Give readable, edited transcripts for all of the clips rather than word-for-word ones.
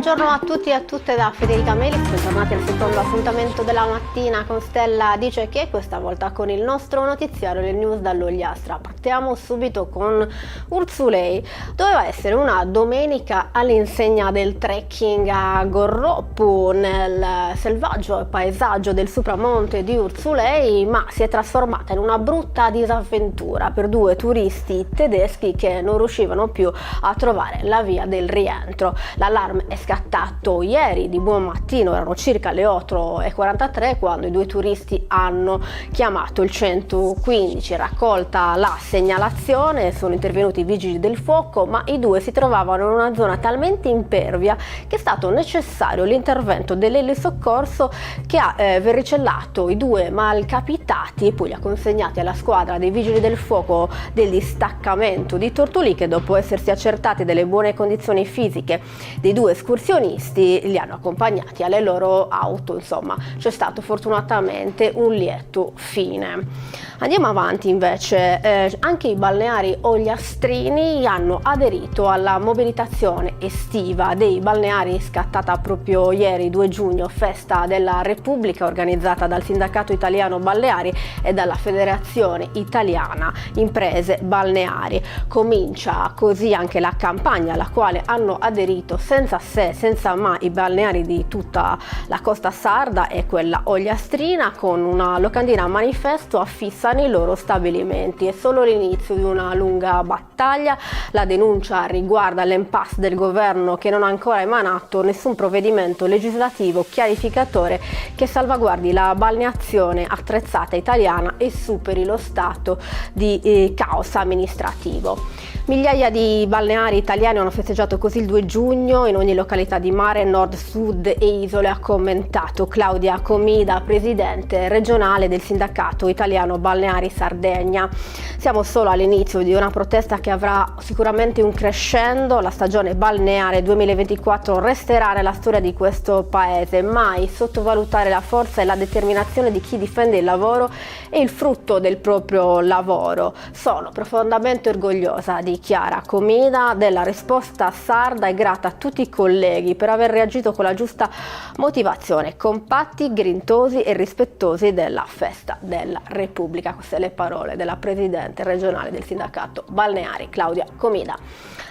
Buongiorno a tutti e a tutte da Federica Melis, bentornati al secondo appuntamento della mattina con Stella Dice Che, questa volta con il nostro notiziario, le news dall'Ogliastra. Partiamo subito con Urzulei. Doveva essere una domenica all'insegna del trekking a Gorropu nel selvaggio paesaggio del Supramonte di Urzulei, ma si è trasformata in una brutta disavventura per due turisti tedeschi che non riuscivano più a trovare la via del rientro. L'allarme è scattato ieri di buon mattino, erano circa le 8:43 quando i due turisti hanno chiamato il 115. Raccolta la segnalazione, sono intervenuti i vigili del fuoco, ma i due si trovavano in una zona talmente impervia che è stato necessario l'intervento dell'elisoccorso che ha verricellato i due malcapitati e poi li ha consegnati alla squadra dei vigili del fuoco del distaccamento di Tortolì, che dopo essersi accertati delle buone condizioni fisiche dei due escursionisti li hanno accompagnati alle loro auto. Insomma, c'è stato fortunatamente un lieto fine. Andiamo avanti invece, anche i balneari ogliastrini hanno aderito alla mobilitazione estiva dei balneari scattata proprio ieri 2 giugno, festa della Repubblica organizzata dal Sindacato Italiano Balneari e dalla Federazione Italiana Imprese Balneari. Comincia così anche la campagna alla quale hanno aderito senza se, senza ma i balneari di tutta la costa sarda e quella ogliastrina, con una locandina manifesto affissa nei loro stabilimenti. È solo l'inizio di una lunga battaglia. La denuncia riguarda l'impasse del governo che non ha ancora emanato nessun provvedimento legislativo chiarificatore che salvaguardi la balneazione attrezzata italiana e superi lo stato di caos amministrativo. Migliaia di balneari italiani hanno festeggiato così il 2 giugno in ogni località di mare, nord, sud e isole, ha commentato Claudia Comida, presidente regionale del Sindacato Italiano Balneari Sardegna. Siamo solo all'inizio di una protesta che avrà sicuramente un crescendo. La stagione balneare 2024 resterà nella storia di questo paese. Mai sottovalutare la forza e la determinazione di chi difende il lavoro e il frutto del proprio lavoro. Sono profondamente orgogliosa di Chiara Comida della risposta sarda e grata a tutti i colleghi per aver reagito con la giusta motivazione, compatti, grintosi e rispettosi della festa della Repubblica. Queste le parole della presidente regionale del sindacato balneari Claudia Comida.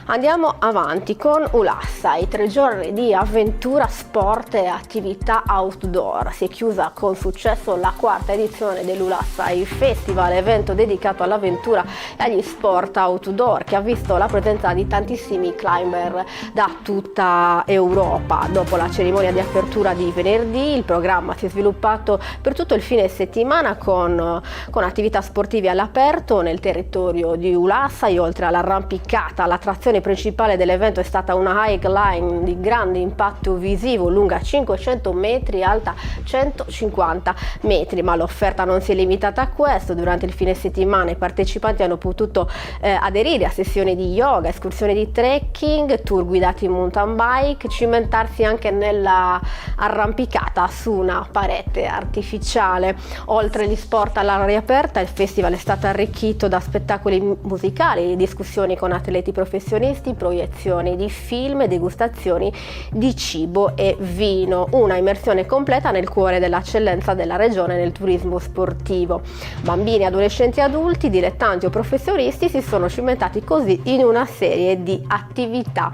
Andiamo avanti con Ulassai, 3 giorni di avventura, sport e attività outdoor. Si è chiusa con successo la 4ª edizione dell'Ulassai Festival, evento dedicato all'avventura e agli sport outdoor, che ha visto la presenza di tantissimi climber da tutta Europa. Dopo la cerimonia di apertura di venerdì, il programma si è sviluppato per tutto il fine settimana con attività sportive all'aperto nel territorio di Ulassai. Oltre all'arrampicata, l'attrazione principale dell'evento è stata una hike line di grande impatto visivo, lunga 500 metri, alta 150 metri, ma l'offerta non si è limitata a questo. Durante il fine settimana i partecipanti hanno potuto aderire a sessioni di yoga, escursioni di trekking, tour guidati in mountain bike, cimentarsi anche nella arrampicata su una parete artificiale. Oltre agli sport all'aria aperta, il festival è stato arricchito da spettacoli musicali, discussioni con atleti professionisti, proiezioni di film e degustazioni di cibo e vino. Una immersione completa nel cuore dell'eccellenza della regione nel turismo sportivo. Bambini, adolescenti e adulti, dilettanti o professionisti si sono cimentati così in una serie di attività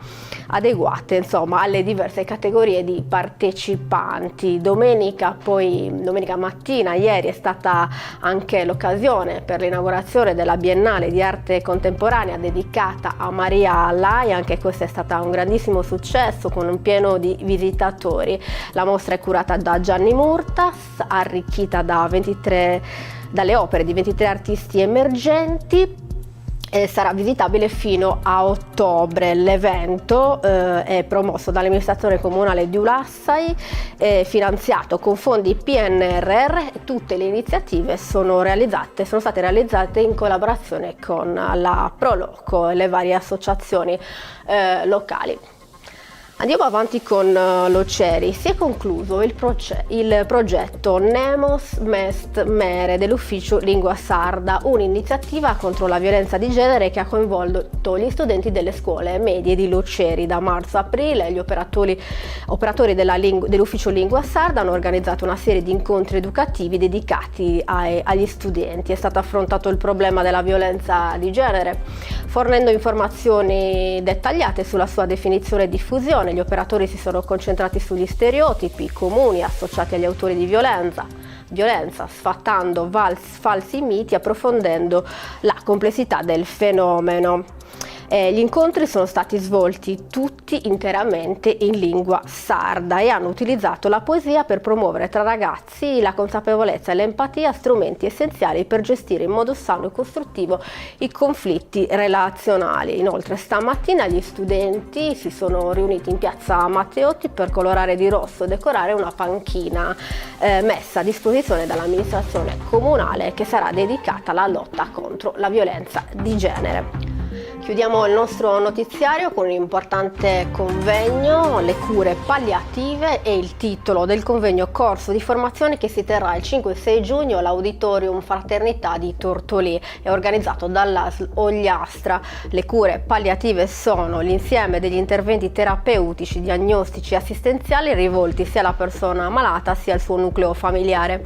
adeguate, insomma, alle diverse categorie di partecipanti. Domenica mattina, ieri, è stata anche l'occasione per l'inaugurazione della Biennale di Arte Contemporanea dedicata a Maria Lai. Anche questa è stata un grandissimo successo con un pieno di visitatori. La mostra è curata da Gianni Murtas, arricchita dalle opere di 23 artisti emergenti. Sarà visitabile fino a ottobre. L'evento è promosso dall'amministrazione comunale di Ulassai, finanziato con fondi PNRR. Tutte le iniziative sono state realizzate in collaborazione con la Proloco e le varie associazioni locali. Andiamo avanti con l'Oceri. Si è concluso il progetto Nemos Mest Mere dell'Ufficio Lingua Sarda, un'iniziativa contro la violenza di genere che ha coinvolto gli studenti delle scuole medie di Loceri. Da marzo-aprile gli operatori dell'Ufficio Lingua Sarda hanno organizzato una serie di incontri educativi dedicati agli studenti. È stato affrontato il problema della violenza di genere, fornendo informazioni dettagliate sulla sua definizione e diffusione. Gli operatori si sono concentrati sugli stereotipi comuni associati agli autori di violenza, sfatando falsi miti, approfondendo la complessità del fenomeno. Gli incontri sono stati svolti tutti interamente in lingua sarda e hanno utilizzato la poesia per promuovere tra ragazzi la consapevolezza e l'empatia, strumenti essenziali per gestire in modo sano e costruttivo i conflitti relazionali. Inoltre stamattina gli studenti si sono riuniti in piazza Matteotti per colorare di rosso e decorare una panchina messa a disposizione dall'amministrazione comunale, che sarà dedicata alla lotta contro la violenza di genere. Chiudiamo il nostro notiziario con un importante convegno, le cure palliative, e il titolo del convegno corso di formazione che si terrà il 5 e 6 giugno all'Auditorium Fraternità di Tortolì. È organizzato dall'ASL Ogliastra. Le cure palliative sono l'insieme degli interventi terapeutici, diagnostici e assistenziali rivolti sia alla persona malata sia al suo nucleo familiare,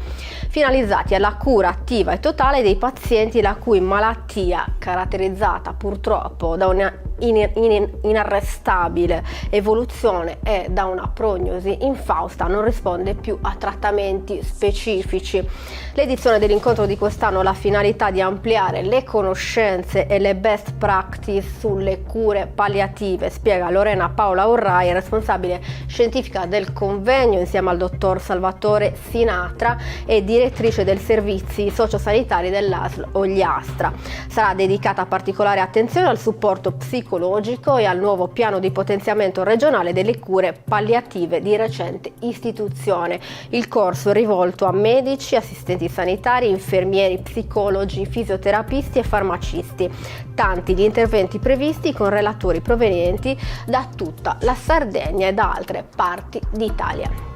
finalizzati alla cura attiva e totale dei pazienti la cui malattia, caratterizzata purtroppo da una inarrestabile evoluzione e da una prognosi infausta, non risponde più a trattamenti specifici. L'edizione dell'incontro di quest'anno ha la finalità di ampliare le conoscenze e le best practice sulle cure palliative, spiega Lorena Paola Urrai, responsabile scientifica del convegno, insieme al dottor Salvatore Sinatra e direttrice del servizi sociosanitari dell'ASL Ogliastra. Sarà dedicata particolare attenzione al supporto psicologico e al nuovo piano di potenziamento regionale delle cure palliative di recente istituzione. Il corso è rivolto a medici, assistenti sanitari, infermieri, psicologi, fisioterapisti e farmacisti. Tanti gli interventi previsti con relatori provenienti da tutta la Sardegna e da altre parti d'Italia.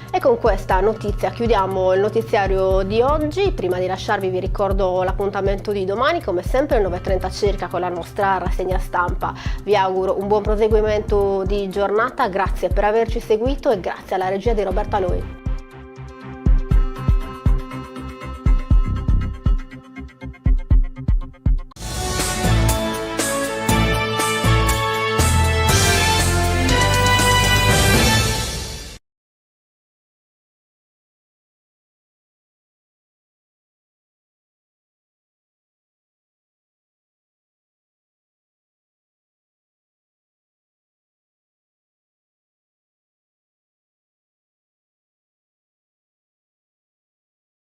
E con questa notizia chiudiamo il notiziario di oggi. Prima di lasciarvi vi ricordo l'appuntamento di domani, come sempre alle 9:30 circa, con la nostra rassegna stampa. Vi auguro un buon proseguimento di giornata, grazie per averci seguito e grazie alla regia di Roberta Lui.